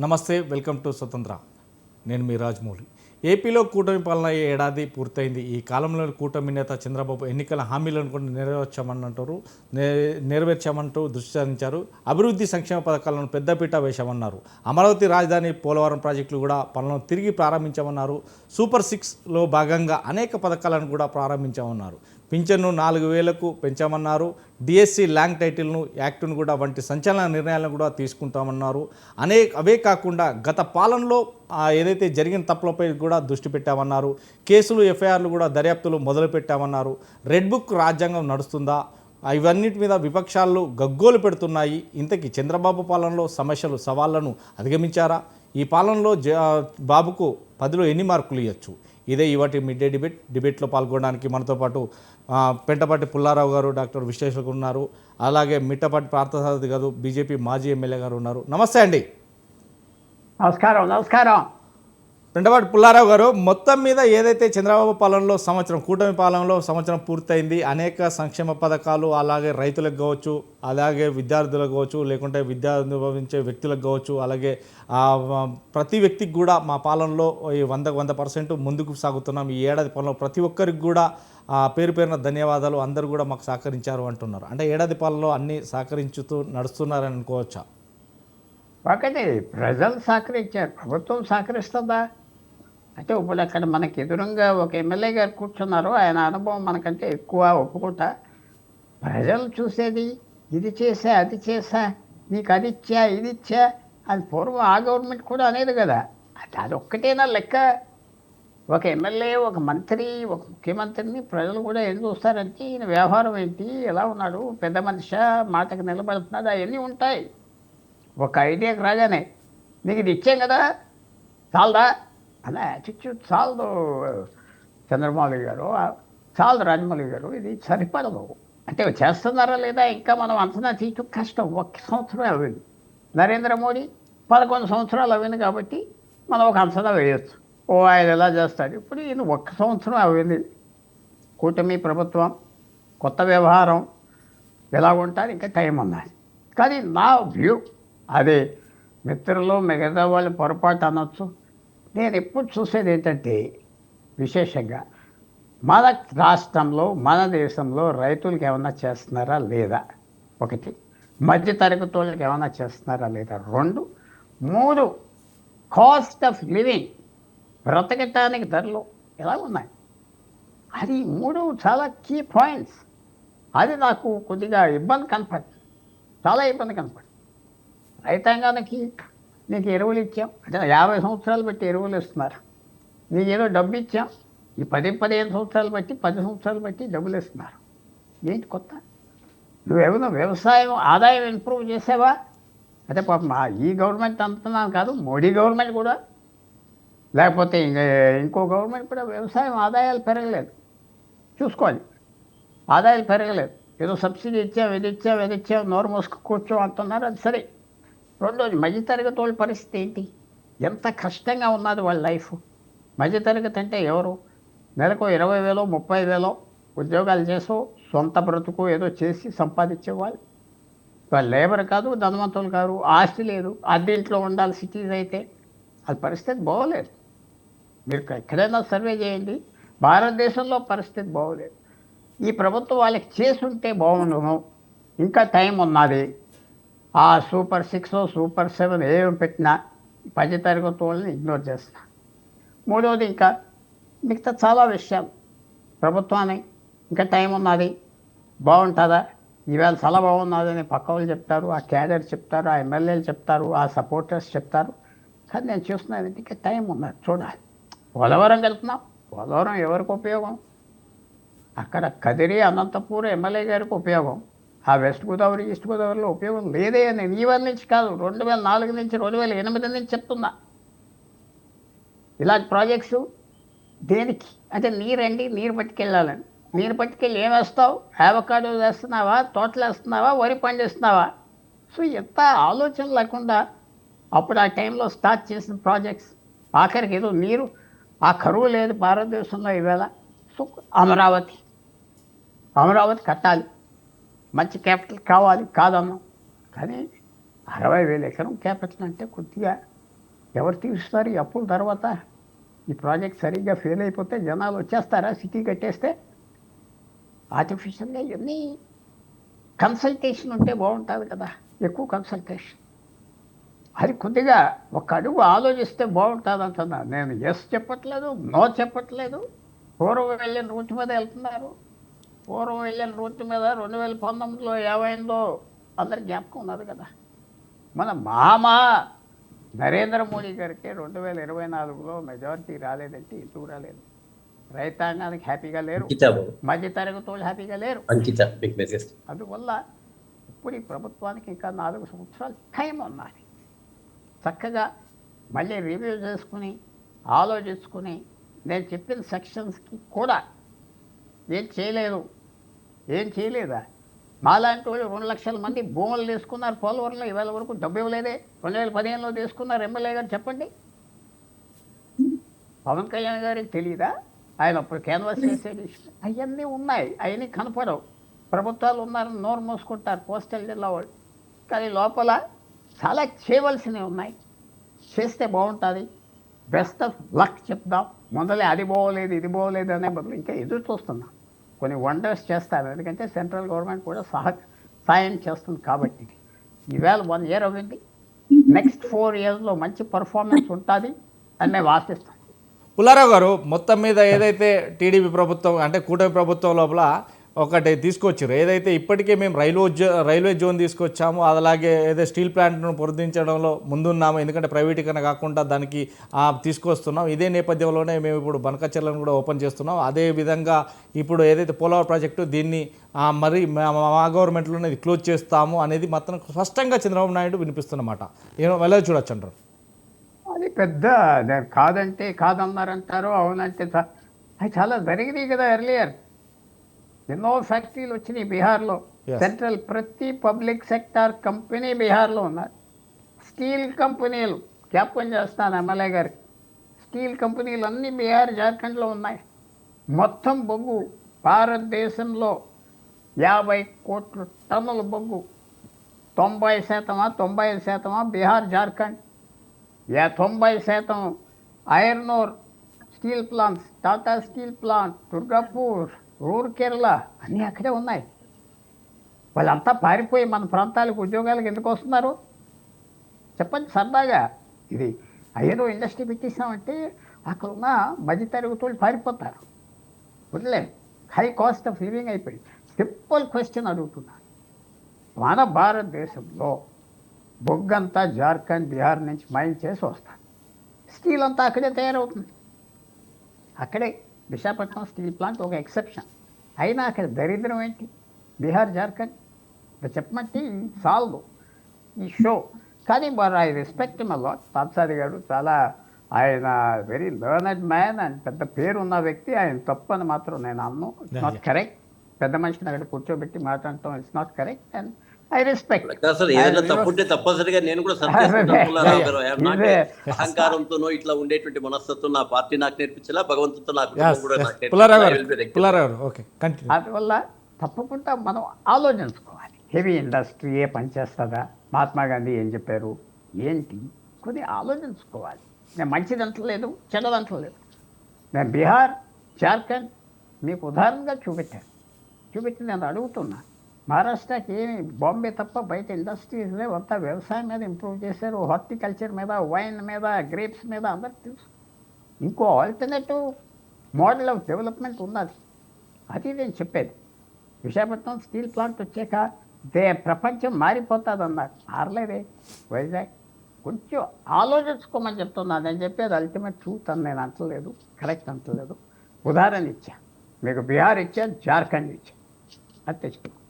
నమస్తే, welcome to స్వతంత్ర. నేను మీ రాజమౌళి. ఏపీలో కూటమి పాలన ఏడాది పూర్తయింది. ఈ కాలంలో కూటమి నేత చంద్రబాబు ఎన్నికల హామీలను కూడా నెరవేర్చామంటూ దృష్టి సారించారు. అభివృద్ధి సంక్షేమ పథకాలను పెద్దపీట వేశామన్నారు. అమరావతి రాజధాని పోలవరం ప్రాజెక్టులు కూడా పనులను తిరిగి ప్రారంభించామన్నారు. సూపర్ 6లో భాగంగా అనేక పథకాలను కూడా ప్రారంభించామన్నారు. పింఛన్ను 4,000కు పెంచామన్నారు. డిఎస్సి ల్యాండ్ టైటిల్ను యాక్టును కూడా వంటి సంచలన నిర్ణయాలను కూడా తీసుకుంటామన్నారు. అవే కాకుండా గత పాలనలో ఏదైతే జరిగిన తప్పులపై కూడా దృష్టి పెట్టామన్నారు. కేసులు, ఎఫ్ఐఆర్లు కూడా దర్యాప్తులు మొదలు పెట్టామన్నారు. రెడ్ బుక్ రాజ్యాంగం నడుస్తుందా? ఇవన్నిటి మీద విపక్షాలు గగ్గోలు పెడుతున్నాయి. ఇంతకీ చంద్రబాబు పాలనలో సమస్యలు, సవాళ్లను అధిగమించారా? ఈ పాలనలో బాబుకు 10లో ఎన్ని మార్కులు ఇవ్వచ్చు? ఇదే ఇవాటి మిడ్ డే డిబేట్లో పాల్గొనడానికి మనతో పాటు పెంటపాటి పుల్లారావు గారు, డాక్టర్ విశ్లేషకులు ఉన్నారు. అలాగే మిట్టపాటి పార్థసారథి గారు, బీజేపీ మాజీ ఎమ్మెల్యే గారు ఉన్నారు. నమస్తే అండి. నమస్కారం. పెంటపాటి పుల్లారావు గారు, మొత్తం మీద ఏదైతే చంద్రబాబు పాలనలో కూటమి పాలనలో సంవత్సరం పూర్తయింది. అనేక సంక్షేమ పథకాలు, అలాగే రైతులకు కావచ్చు, అలాగే విద్యార్థులకు కావచ్చు, లేకుంటే విద్య అనుభవించే వ్యక్తులకు కావచ్చు, అలాగే ప్రతి వ్యక్తికి కూడా మా పాలనలో ఈ 100% ముందుకు సాగుతున్నాం. ఈ ఏడాది పాలనలో ప్రతి ఒక్కరికి కూడా పేరు పేరున ధన్యవాదాలు, అందరూ కూడా మాకు సహకరించారు అంటున్నారు. అంటే ఏడాది పాలనలో అన్నీ సహకరించుతూ నడుస్తున్నారని అనుకోవచ్చా? ఒకటి, ప్రజలు సహకరించారు, ప్రభుత్వం సహకరిస్తుందా అంటే ఇప్పుడు అక్కడ మనకి ఎదురుగా ఒక ఎమ్మెల్యే గారు కూర్చున్నారు. ఆయన అనుభవం మనకంటే ఎక్కువ, ఒప్పుకుంటా. ప్రజలు చూసేది ఇది చేసా, అది చేసా, నీకు అది ఇచ్చా, ఇది ఇచ్చా అది పూర్వం ఆ గవర్నమెంట్ కూడా అనేది కదా. అదొక్కటేనా లెక్క? ఒక ఎమ్మెల్యే, ఒక మంత్రి, ఒక ముఖ్యమంత్రిని ప్రజలు కూడా ఏం చూస్తారంటే ఈయన వ్యవహారం ఏంటి, ఎలా ఉన్నాడు, పెద్ద మనిషి, మాటకు నిలబడుతున్నాడు, అవన్నీ ఉంటాయి. ఒక ఐడియాకి రాగానే నీకు ఇది ఇచ్చాం కదా, చాలదా అలా యాటిట్యూడ్ చాలదు చంద్రమౌళి గారు, చాలదు రాజమౌళి గారు, ఇది సరిపడదు. అంటే చేస్తున్నారా లేదా ఇంకా మనం అంచనా తీయటం కష్టం. 1 సంవత్సరం అవ్వింది. నరేంద్ర మోడీ 11 సంవత్సరాలు అవ్వింది కాబట్టి మనం ఒక అంచనా వేయొచ్చు. ఆయన ఎలా చేస్తాడు. ఇప్పుడు ఈయన 1 సంవత్సరం అవ్వింది. కూటమి ప్రభుత్వం, కొత్త వ్యవహారం, ఎలా ఉంటారు, ఇంకా టైం ఉన్నది. కానీ నా వ్యూ అదే. మిత్రులు మిగతా వాళ్ళు పొరపాటు అనొచ్చు. నేను ఎప్పుడు చూసేది ఏంటంటే, విశేషంగా మన రాష్ట్రంలో, మన దేశంలో రైతులకు ఏమన్నా చేస్తున్నారా లేదా, ఒకటి. మధ్యతరగతి వాళ్ళకి ఏమన్నా చేస్తున్నారా లేదా, 2. 3, కాస్ట్ ఆఫ్ లివింగ్, బ్రతకటానికి ధరలు ఎలా ఉన్నాయి, అది 3 చాలా కీ పాయింట్స్. అది నాకు కొద్దిగా ఇబ్బంది కనపడుతుంది, చాలా ఇబ్బంది కనపడుతుంది. రైతాంగానికి నీకు ఎరువులు ఇచ్చాం అంటే 50 సంవత్సరాలు బట్టి ఎరువులు ఇస్తున్నారు. నీకు ఏదో డబ్బు ఇచ్చాం, ఈ 10-15 సంవత్సరాలు బట్టి, 10 సంవత్సరాలు బట్టి డబ్బులు ఇస్తున్నారు. ఏంటి కొత్త? నువ్వేమన్నా వ్యవసాయం ఆదాయం ఇంప్రూవ్ చేసావా? అంటే పాపం ఈ గవర్నమెంట్ అంటున్నాను కాదు, మోడీ గవర్నమెంట్ కూడా, లేకపోతే ఇంకో గవర్నమెంట్ కూడా వ్యవసాయం ఆదాయాలు పెరగలేదు. చూసుకోవాలి, ఆదాయాలు పెరగలేదు. ఏదో సబ్సిడీ ఇచ్చాం, ఇది ఇచ్చాం, ఇది ఇచ్చాం, నోరు మూసుకు కూర్చో అంటున్నారు. అది సరే. రెండోది, మధ్యతరగతి వాళ్ళ పరిస్థితి ఏంటి, ఎంత కష్టంగా ఉన్నది వాళ్ళ లైఫ్. మధ్యతరగతి అంటే ఎవరు? నెలకు 20,000, 30,000 ఉద్యోగాలు చేసో, సొంత బ్రతుకు ఏదో చేసి సంపాదించేవాళ్ళు. వాళ్ళు లేబర్ కాదు, ధనవంతులు కాదు, ఆస్తి లేదు, అద్దెంట్లో ఉండాలి సిటీస్ అయితే. అది పరిస్థితి బాగోలేదు. మీరు ఎక్కడైనా సర్వే చేయండి, భారతదేశంలో పరిస్థితి బాగోలేదు. ఈ ప్రభుత్వం వాళ్ళకి చేసుంటే బాగుండును, ఇంకా టైం ఉన్నది. ఆ సూపర్ 6, సూపర్ 7 ఏం పెట్టినా మధ్యతరగతి వాళ్ళని ఇగ్నోర్ చేస్తున్నా. మూడవది, ఇంకా మిగతా చాలా విషయాలు ప్రభుత్వాన్ని ఇంకా టైం ఉన్నది, బాగుంటుందా, ఈవేళ చాలా బాగున్నదని పక్క వాళ్ళు చెప్తారు, ఆ క్యాడర్ చెప్తారు, ఆ ఎమ్మెల్యేలు చెప్తారు, ఆ సపోర్టర్స్ చెప్తారు. కానీ నేను చూస్తున్నాను ఇంకా టైం ఉన్నది, చూడాలి. పోలవరం వెళ్తున్నాం, పోలవరం ఎవరికి ఉపయోగం? అక్కడ కదిరి, అనంతపూర్ ఎమ్మెల్యే గారికి ఉపయోగం. ఆ వెస్ట్ గోదావరి, ఈస్ట్ గోదావరిలో ఉపయోగం లేదే. నేను ఈవేళ నుంచి కాదు, 2004 నుంచి, 2008 నుంచి చెప్తున్నా. ఇలాంటి ప్రాజెక్ట్స్ దేనికి అంటే నీరండి, నీరు పట్టుకెళ్ళాలని. నీరు పట్టుకెళ్ళి ఏం వేస్తావు? యావకాడో వేస్తున్నావా, తోటలు వేస్తున్నావా, వరి పండిస్తున్నావా? సో ఎంత ఆలోచన లేకుండా అప్పుడు ఆ టైంలో స్టార్ట్ చేసిన ప్రాజెక్ట్స్, ఆఖరికి ఏదో నీరు, ఆ కరువు లేదు భారతదేశంలో ఈవేళ. సో అమరావతి కట్టాలి, మంచి క్యాపిటల్ కావాలి, కాదన్నాం. కానీ 60,000 ఎకరం క్యాపిటల్ అంటే కొద్దిగా ఎవరు తీరుస్తారు ఈ అప్పుల తర్వాత? ఈ ప్రాజెక్ట్ సరిగ్గా ఫెయిల్ అయిపోతే జనాలు వచ్చేస్తారా సిటీ కట్టేస్తే? ఆర్టిఫిషియల్గా ఇవన్నీ కన్సల్టేషన్ ఉంటే బాగుంటుంది కదా, ఎక్కువ కన్సల్టేషన్. అది కొద్దిగా ఒక అడుగు ఆలోచిస్తే బాగుంటుంది అంటున్నా. నేను ఎస్ చెప్పట్లేదు, నో చెప్పట్లేదు. పూర్వం వెళ్ళిన రూట్ మీద వెళ్తున్నారు. పూర్వం వెళ్ళిన రూట్ మీద 2019లో ఏమైందో అందరికి జ్ఞాపకం ఉన్నది కదా. మన నరేంద్ర మోడీ గారికి 2024లో మెజారిటీ రాలేదంటే ఎందుకు రాలేదు? రైతాంగానికి హ్యాపీగా లేరు, మధ్యతరగతి వాళ్ళు హ్యాపీగా లేరు. అందువల్ల ఇప్పుడు ఈ ప్రభుత్వానికి ఇంకా 4 సంవత్సరాలు టైం ఉన్నది. చక్కగా మళ్ళీ రివ్యూ చేసుకుని ఆలోచించుకుని నేను చెప్పిన సెక్షన్స్కి కూడా ఏం చేయలేదా? మాలాంటి వాళ్ళు 2 లక్షల మంది భూములు తీసుకున్నారు పోలవరంలో, ఇవాళ వరకు డబ్బు ఇవ్వలేదే. 2015లో తీసుకున్నారు ఎమ్మెల్యే గారు, చెప్పండి. పవన్ కళ్యాణ్ గారికి తెలియదా? ఆయన అప్పుడు క్యాన్వాస్ చేసేది. అవన్నీ ఉన్నాయి, అవన్నీ కనపడవు. ప్రభుత్వాలు ఉన్నారని నోరు మూసుకుంటారు పోస్టల్ జిల్లా వాళ్ళు, కానీ లోపల చాలా చేయవలసినవి ఉన్నాయి. చేస్తే బాగుంటుంది. బెస్ట్ ఆఫ్ లక్ చెప్దాం. మొదలే అది బాగోలేదు ఇది బాగోలేదు అనే బదులు ఇంకా ఎదురు చూస్తున్నాం. కొన్ని వండర్స్ చేస్తారు, ఎందుకంటే సెంట్రల్ గవర్నమెంట్ కూడా సాయం చేస్తుంది కాబట్టి. ఈవేళ 1 year అవ్వింది, నెక్స్ట్ 4 yearsలో మంచి పర్ఫార్మెన్స్ ఉంటుంది అని మేము ఆశిస్తాం. పుల్లారావు గారు, మొత్తం మీద ఏదైతే టీడీపీ ప్రభుత్వం అంటే కూటమి ప్రభుత్వం లోపల ఒకటి తీసుకొచ్చారు, ఏదైతే ఇప్పటికే మేము రైల్వే జోన్ తీసుకొచ్చాము, అలాగే ఏదో స్టీల్ ప్లాంట్ను పొందించడంలో ముందున్నాము, ఎందుకంటే ప్రైవేటీకరణ కాకుండా దానికి తీసుకొస్తున్నాం. ఇదే నేపథ్యంలోనే మేము ఇప్పుడు బనకచెర్లను కూడా ఓపెన్ చేస్తున్నాం. అదే విధంగా ఇప్పుడు ఏదైతే పోలవరం ప్రాజెక్టు దీన్ని మరి మా గవర్నమెంట్లోనే ఇది క్లోజ్ చేస్తాము అనేది మాత్రం స్పష్టంగా చంద్రబాబు నాయుడు వినిపిస్తున్నమాట. ఎలా చూడొచ్చు అంటారు? అది పెద్ద కాదంటే కాదన్నారంటారు, అవునంటే అది చాలా జరిగినాయి కదా. ఎర్లియర్ ఎన్నో ఫ్యాక్టరీలు వచ్చినాయి బీహార్లో. సెంట్రల్ ప్రతి పబ్లిక్ సెక్టార్ కంపెనీ బీహార్లో ఉన్నారు. స్టీల్ కంపెనీలు జ్ఞాపకం చేస్తాను ఎమ్మెల్యే గారికి, స్టీల్ కంపెనీలు అన్నీ బీహార్ జార్ఖండ్లో ఉన్నాయి. మొత్తం బొగ్గు భారతదేశంలో 50 కోట్ల టన్నుల బొగ్గు, 90%, 95% Bihar Jharkhand. 90% iron ore steel plants, Tata steel plant, Durgapur, Rourkela అన్నీ అక్కడే ఉన్నాయి. వాళ్ళంతా పారిపోయి మన ప్రాంతాలకు ఉద్యోగాలకు ఎందుకు వస్తున్నారు చెప్పండి సరదాగా. ఇది ఏదో ఇండస్ట్రీ పెట్టేసామంటే అక్కడ ఉన్న మధ్యతరగతి వాళ్ళు పారిపోతారు, వదిలేదు. హై కాస్ట్ ఆఫ్ లివింగ్ అయిపోయి. సింపుల్ క్వశ్చన్ అడుగుతున్నాను, మన భారతదేశంలో బొగ్గంతా జార్ఖండ్ బీహార్ నుంచి మైన్ చేసి వస్తాను, స్టీల్ అంతా అక్కడే తయారవుతుంది. అక్కడే విశాఖపట్నం స్టీల్ ప్లాంట్ ఒక ఎక్సెప్షన్. అయినా అక్కడ దరిద్రం ఏంటి? బీహార్ జార్ఖండ్ చెప్పమంటే సాల్వ్ ఈ షో. కానీ మరి I respect my lot. Parthasarathi garu చాలా, ఆయన వెరీ లెర్నెడ్ మ్యాన్ అండ్ పెద్ద పేరు ఉన్న వ్యక్తి. ఆయన తప్పు అని మాత్రం నేను అన్ను. It's not correct. పెద్ద మనిషిని అక్కడ కూర్చోబెట్టి మాట్లాడటం it's not correct and I respect. తప్పుంటే తప్పనిసరిగా నేను కూడా అహంకారంతోనో ఇట్లా ఉండేటువంటి మనస్తత్వం నా పార్టీ నాకు నేర్పించలా, భగవంతుతో అందువల్ల తప్పకుండా మనం ఆలోచించుకోవాలి. హెవీ ఇండస్ట్రీ ఏ పనిచేస్తుందా? మహాత్మా గాంధీ ఏం చెప్పారు ఏంటి కొద్ది ఆలోచించుకోవాలి. నేను మంచిది అంటలేదు, చెడ్డదంటలేదు. నేను బీహార్ జార్ఖండ్ మీకు ఉదాహరణగా చూపెట్టి నేను అడుగుతున్నా. మహారాష్ట్రకి ఏమి బాంబే తప్ప బయట ఇండస్ట్రీస్ లేవు, అంతా వ్యవసాయం మీద ఇంప్రూవ్ చేశారు, హార్టికల్చర్ మీద, వైన్ మీద, గ్రేప్స్ మీద అందరికి తెలుసు. ఇంకో ఆల్టర్నేటివ్ మోడల్ ఆఫ్ డెవలప్మెంట్ ఉన్నది, అది నేను చెప్పేది. విశాఖపట్నం స్టీల్ ప్లాంట్ వచ్చాక ప్రపంచం మారిపోతుంది అన్నారు, మారలేదే. వైజాగ్ కొంచెం ఆలోచించుకోమని చెప్తున్నాను. నేను చెప్పేది అల్టిమేట్ ట్రూత్ అని నేను అంటలేదు, కరెక్ట్ అంటలేదు. ఉదాహరణ ఇచ్చా మీకు, బీహార్ ఇచ్చా, జార్ఖండ్ ఇచ్చా, అది తెచ్చుకున్నాను.